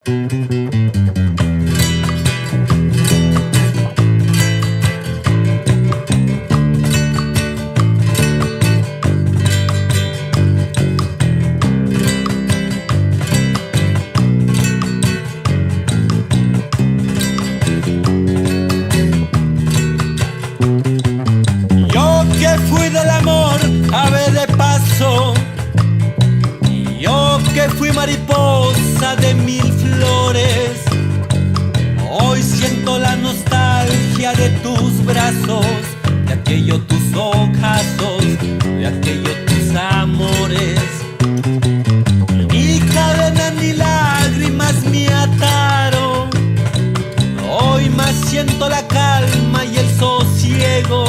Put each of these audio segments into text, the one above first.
Yo que fui del amor ave de paso, yo que fui mariposa de mil flores, hoy siento la nostalgia de tus brazos, de aquellos tus ojazos, de aquellos tus amores. Ni cadenas ni lágrimas me ataron, hoy más siento la calma y el sosiego.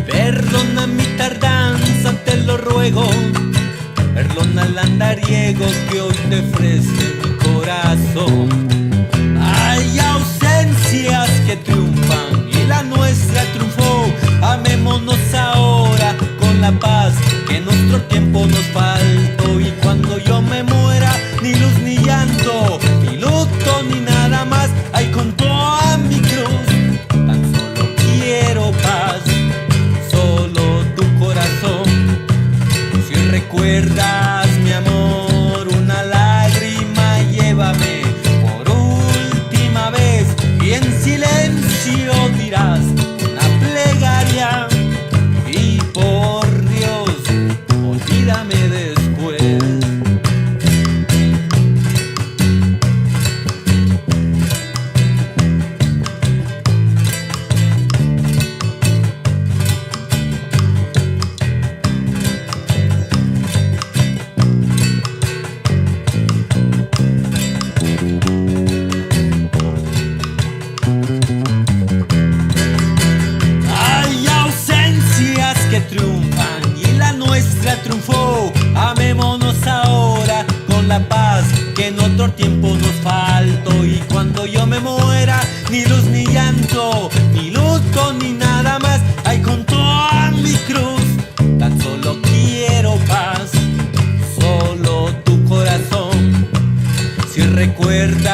Perdona mi tardanza, te lo ruego, perdona el andariego que hoy te ofrece mi corazón. Hay ausencias que triunfan y la nuestra triunfó. Amémonos ahora con la paz que en nuestro tiempo nos faltó. Y cuando yo me muera, ni luz ni llanto, ni luto ni nada más. Ay, con toda mi cruz, tan solo quiero paz, solo tu corazón. Si recuerdas mi amor, una lágrima llévame por última vez, y en silencio dirás una plegaria, y por Dios, olvídame después. Hay ausencias que triunfan y la nuestra triunfó. Amémonos ahora con la paz que en otro tiempo nos faltó. Y cuando yo me muera, ni luz ni llanto, ni luto ni nada más. Ay, con toda mi cruz, tan solo quiero paz, solo tu corazón. Si recuerdas